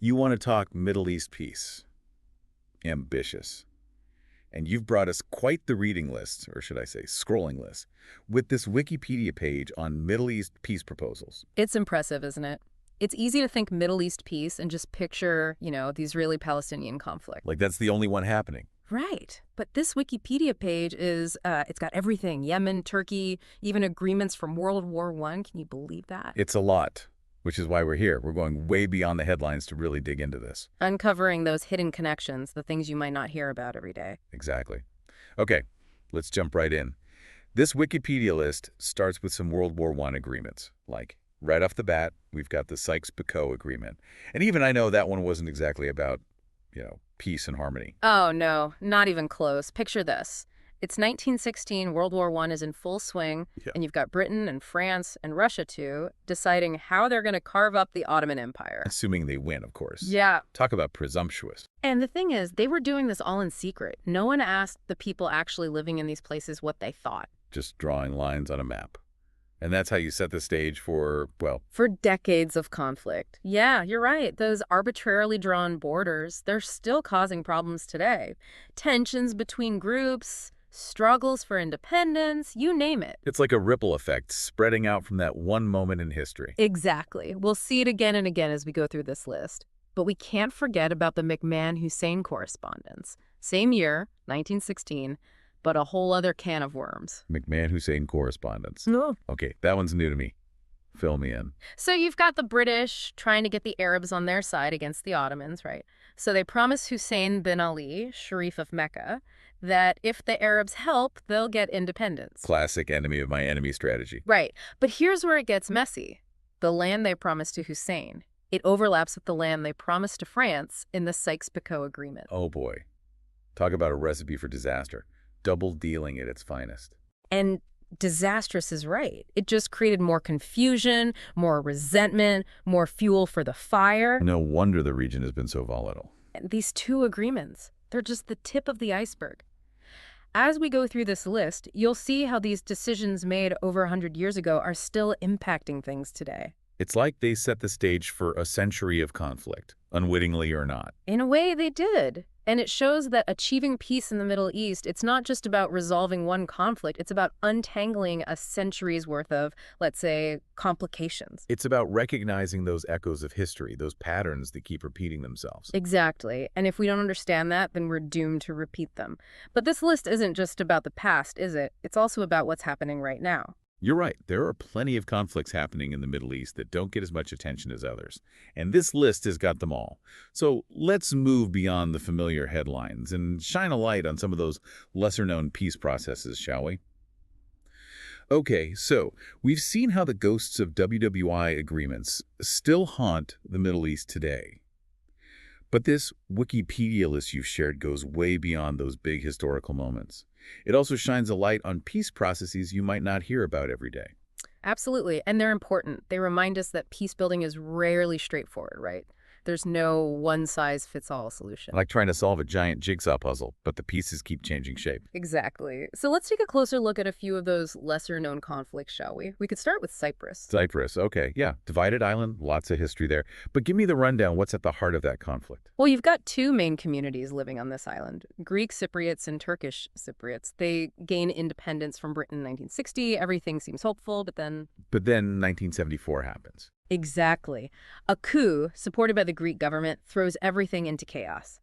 You want to talk Middle East peace. Ambitious. And you've brought us quite the reading list, or should I say scrolling list, with this Wikipedia page on Middle East peace proposals. It's impressive, isn't it? It's easy to think Middle East peace and just picture, the Israeli-Palestinian conflict. Like that's the only one happening. Right. But this Wikipedia page it's got everything. Yemen, Turkey, even agreements from World War I. Can you believe that? It's a lot, which is why we're here. We're going way beyond the headlines to really dig into this. Uncovering those hidden connections, the things you might not hear about every day. Exactly. Okay, let's jump right in. This Wikipedia list starts with some World War I agreements. Like, right off the bat, we've got the Sykes-Picot Agreement. And even I know that one wasn't exactly about, peace and harmony. Oh, no, not even close. Picture this. It's 1916, World War I is in full swing, and you've got Britain and France and Russia, too, deciding how they're going to carve up the Ottoman Empire. Assuming they win, of course. Yeah. Talk about presumptuous. And the thing is, they were doing this all in secret. No one asked the people actually living in these places what they thought. Just drawing lines on a map. And that's how you set the stage for, well... For decades of conflict. Yeah, you're right. Those arbitrarily drawn borders, they're still causing problems today. Tensions between groups, struggles for independence, you name it. It's like a ripple effect spreading out from that one moment in history. Exactly. We'll see it again and again as we go through this list. But we can't forget about the McMahon-Hussein correspondence. Same year, 1916, but a whole other can of worms. McMahon-Hussein correspondence. No. Okay, that one's new to me. Fill me in. So you've got the British trying to get the Arabs on their side against the Ottomans, right? So they promise Hussein bin Ali, Sharif of Mecca, that if the Arabs help, they'll get independence. Classic enemy of my enemy strategy. Right. But here's where it gets messy. The land they promised to Hussein, it overlaps with the land they promised to France in the Sykes-Picot Agreement. Oh boy. Talk about a recipe for disaster. Double dealing at its finest. And disastrous is right. It just created more confusion, more resentment, more fuel for the fire. No wonder the region has been so volatile. And these two agreements, they're just the tip of the iceberg. As we go through this list, you'll see how these decisions made over 100 years ago are still impacting things today. It's like they set the stage for a century of conflict, unwittingly or not. In a way, they did. And it shows that achieving peace in the Middle East, it's not just about resolving one conflict. It's about untangling a century's worth of, let's say, complications. It's about recognizing those echoes of history, those patterns that keep repeating themselves. Exactly. And if we don't understand that, then we're doomed to repeat them. But this list isn't just about the past, is it? It's also about what's happening right now. You're right. There are plenty of conflicts happening in the Middle East that don't get as much attention as others. And this list has got them all. So let's move beyond the familiar headlines and shine a light on some of those lesser-known peace processes, shall we? Okay, so we've seen how the ghosts of WWI agreements still haunt the Middle East today. But this Wikipedia list you've shared goes way beyond those big historical moments. It also shines a light on peace processes you might not hear about every day. Absolutely, and they're important. They remind us that peace building is rarely straightforward, right? There's no one-size-fits-all solution. Like trying to solve a giant jigsaw puzzle, but the pieces keep changing shape. Exactly. So let's take a closer look at a few of those lesser-known conflicts, shall we? We could start with Cyprus. Cyprus, okay, yeah. Divided island, lots of history there. But give me the rundown. What's at the heart of that conflict? Well, you've got two main communities living on this island, Greek Cypriots and Turkish Cypriots. They gain independence from Britain in 1960. Everything seems hopeful, but then... But then 1974 happens. Exactly. A coup, supported by the Greek government, throws everything into chaos.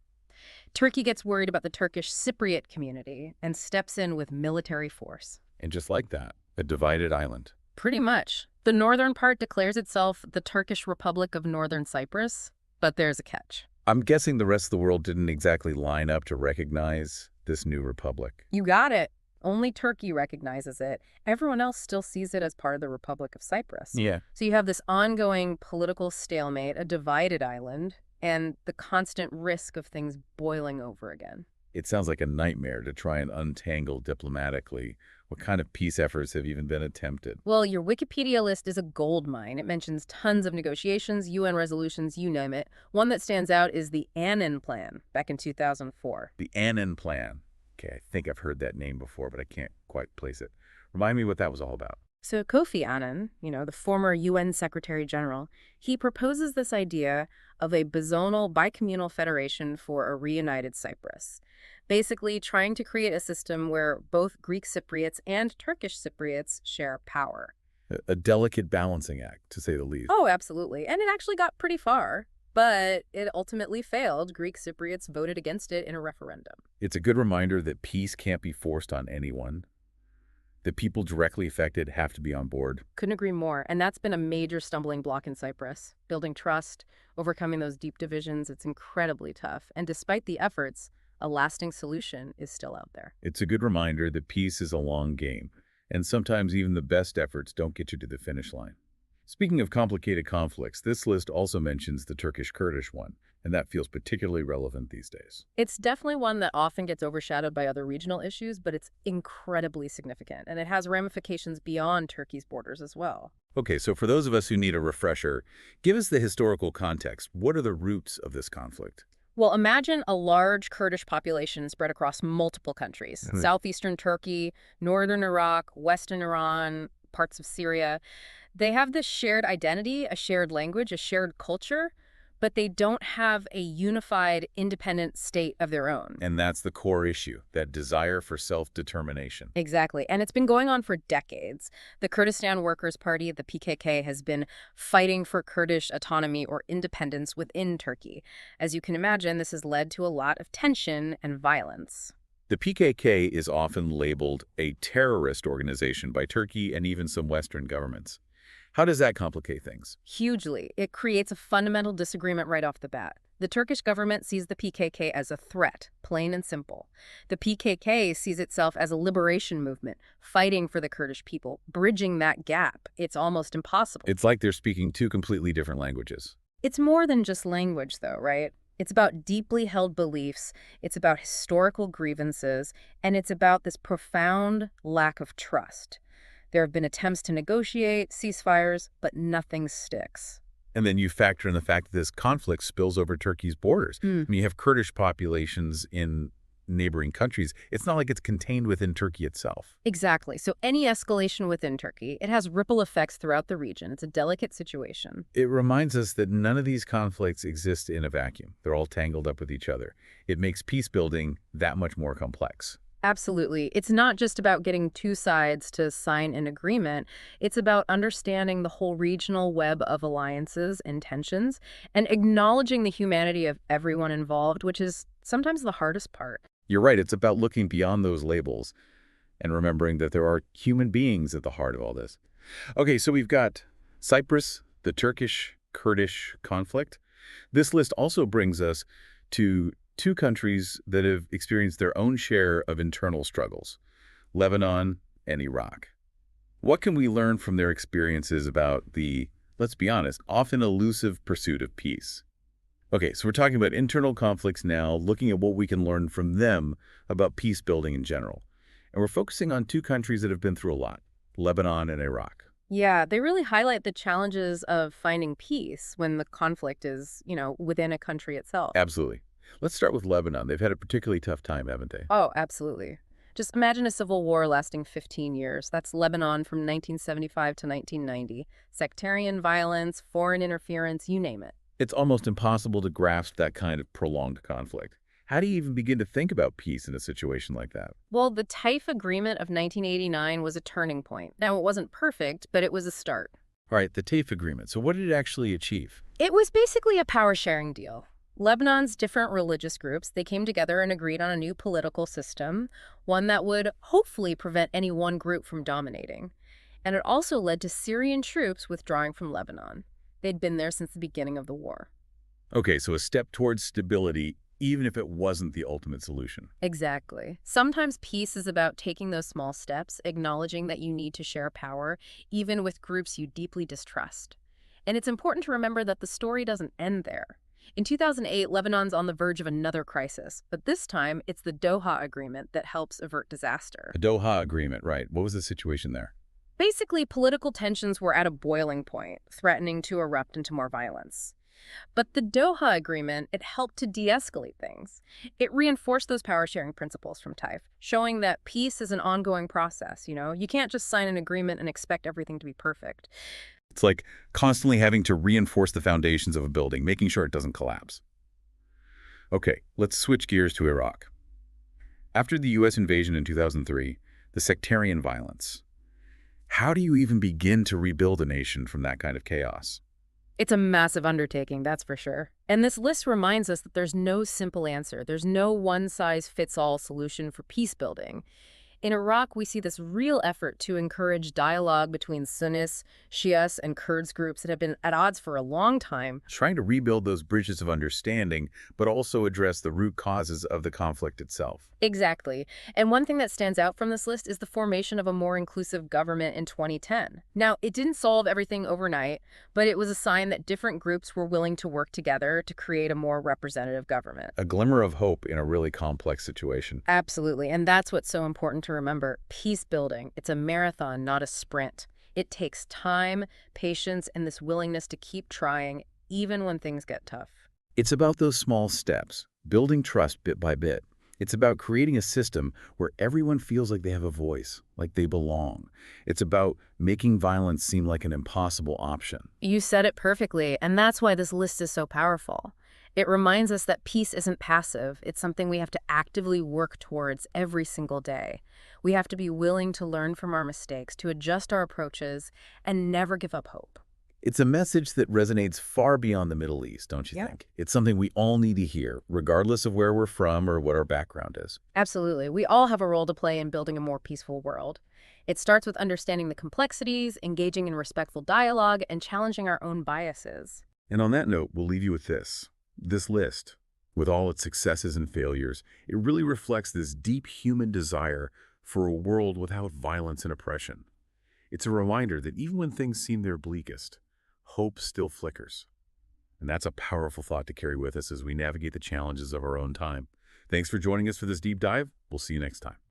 Turkey gets worried about the Turkish Cypriot community and steps in with military force. And just like that, a divided island. Pretty much. The northern part declares itself the Turkish Republic of Northern Cyprus, but there's a catch. I'm guessing the rest of the world didn't exactly line up to recognize this new republic. You got it. Only Turkey recognizes it. Everyone else still sees it as part of the Republic of Cyprus. Yeah. So you have this ongoing political stalemate, a divided island, and the constant risk of things boiling over again. It sounds like a nightmare to try and untangle diplomatically. What kind of peace efforts have even been attempted? Well, your Wikipedia list is a gold mine. It mentions tons of negotiations, UN resolutions, you name it. One that stands out is the Annan Plan back in 2004. The Annan Plan. Okay, I think I've heard that name before, but I can't quite place it. Remind me what that was all about. So Kofi Annan, the former UN Secretary General, he proposes this idea of a bizonal bicommunal federation for a reunited Cyprus, basically trying to create a system where both Greek Cypriots and Turkish Cypriots share power. A delicate balancing act, to say the least. Oh, absolutely. And it actually got pretty far, but it ultimately failed. Greek Cypriots voted against it in a referendum. It's a good reminder that peace can't be forced on anyone. The people directly affected have to be on board. Couldn't agree more. And that's been a major stumbling block in Cyprus. Building trust, overcoming those deep divisions, it's incredibly tough. And despite the efforts, a lasting solution is still out there. It's a good reminder that peace is a long game, and sometimes even the best efforts don't get you to the finish line. Speaking of complicated conflicts, this list also mentions the Turkish Kurdish one, and that feels particularly relevant these days. It's definitely one that often gets overshadowed by other regional issues, but it's incredibly significant, and it has ramifications beyond Turkey's borders as well. Okay, so for those of us who need a refresher, give us the historical context. What are the roots of this conflict? Well, imagine a large Kurdish population spread across multiple countries. Southeastern Turkey, northern Iraq, western Iran, parts of Syria. They have this shared identity, a shared language, a shared culture, but they don't have a unified, independent state of their own. And that's the core issue, that desire for self-determination. Exactly. And it's been going on for decades. The Kurdistan Workers' Party, the PKK, has been fighting for Kurdish autonomy or independence within Turkey. As you can imagine, this has led to a lot of tension and violence. The PKK is often labeled a terrorist organization by Turkey and even some Western governments. How does that complicate things? Hugely. It creates a fundamental disagreement right off the bat. The Turkish government sees the PKK as a threat, plain and simple. The PKK sees itself as a liberation movement, fighting for the Kurdish people, bridging that gap. It's almost impossible. It's like they're speaking two completely different languages. It's more than just language, though, right? It's about deeply held beliefs, it's about historical grievances, and it's about this profound lack of trust. There have been attempts to negotiate ceasefires, but nothing sticks. And then you factor in the fact that this conflict spills over Turkey's borders. I mean, you have Kurdish populations in neighboring countries. It's not like it's contained within Turkey itself. Exactly. So any escalation within Turkey, it has ripple effects throughout the region. It's a delicate situation. It reminds us that none of these conflicts exist in a vacuum. They're all tangled up with each other. It makes peace building that much more complex. Absolutely. It's not just about getting two sides to sign an agreement. It's about understanding the whole regional web of alliances and tensions and acknowledging the humanity of everyone involved, which is sometimes the hardest part. You're right. It's about looking beyond those labels and remembering that there are human beings at the heart of all this. Okay, so we've got Cyprus, the Turkish-Kurdish conflict. This list also brings us to two countries that have experienced their own share of internal struggles, Lebanon and Iraq. What can we learn from their experiences about the, let's be honest, often elusive pursuit of peace? Okay, so we're talking about internal conflicts now, looking at what we can learn from them about peace building in general. And we're focusing on two countries that have been through a lot, Lebanon and Iraq. Yeah, they really highlight the challenges of finding peace when the conflict is, within a country itself. Absolutely. Let's start with Lebanon. They've had a particularly tough time, haven't they? Oh, absolutely. Just imagine a civil war lasting 15 years. That's Lebanon from 1975 to 1990. Sectarian violence, foreign interference, you name it. It's almost impossible to grasp that kind of prolonged conflict. How do you even begin to think about peace in a situation like that? Well, the Taif Agreement of 1989 was a turning point. Now, it wasn't perfect, but it was a start. All right, the Taif Agreement. So what did it actually achieve? It was basically a power-sharing deal. Lebanon's different religious groups, they came together and agreed on a new political system, one that would hopefully prevent any one group from dominating. And it also led to Syrian troops withdrawing from Lebanon. They'd been there since the beginning of the war. Okay, so a step towards stability, even if it wasn't the ultimate solution. Exactly. Sometimes peace is about taking those small steps, acknowledging that you need to share power, even with groups you deeply distrust. And it's important to remember that the story doesn't end there. In 2008, Lebanon's on the verge of another crisis, but this time it's the Doha Agreement that helps avert disaster. The Doha Agreement, right. What was the situation there? Basically, political tensions were at a boiling point, threatening to erupt into more violence. But the Doha Agreement, it helped to de-escalate things. It reinforced those power-sharing principles from TIFE, showing that peace is an ongoing process, you know? You can't just sign an agreement and expect everything to be perfect. It's like constantly having to reinforce the foundations of a building, making sure it doesn't collapse. Okay, let's switch gears to Iraq. After the U.S. invasion in 2003, the sectarian violence. How do you even begin to rebuild a nation from that kind of chaos? It's a massive undertaking, that's for sure. And this list reminds us that there's no simple answer. There's no one-size-fits-all solution for peace building. In Iraq, we see this real effort to encourage dialogue between Sunnis, Shias, and Kurds groups that have been at odds for a long time. Trying to rebuild those bridges of understanding, but also address the root causes of the conflict itself. Exactly. And one thing that stands out from this list is the formation of a more inclusive government in 2010. Now, it didn't solve everything overnight, but it was a sign that different groups were willing to work together to create a more representative government. A glimmer of hope in a really complex situation. Absolutely. And that's what's so important to remember. Peace building, it's a marathon, not a sprint. It takes time, patience, and this willingness to keep trying, even when things get tough. It's about those small steps, building trust bit by bit. It's about creating a system where everyone feels like they have a voice, like they belong. It's about making violence seem like an impossible option. You said it perfectly, and that's why this list is so powerful. It reminds us that peace isn't passive. It's something we have to actively work towards every single day. We have to be willing to learn from our mistakes, to adjust our approaches, and never give up hope. It's a message that resonates far beyond the Middle East, don't you think? It's something we all need to hear, regardless of where we're from or what our background is. Absolutely. We all have a role to play in building a more peaceful world. It starts with understanding the complexities, engaging in respectful dialogue, and challenging our own biases. And on that note, we'll leave you with this. This list, with all its successes and failures, it really reflects this deep human desire for a world without violence and oppression. It's a reminder that even when things seem their bleakest, hope still flickers. And that's a powerful thought to carry with us as we navigate the challenges of our own time. Thanks for joining us for this deep dive. We'll see you next time.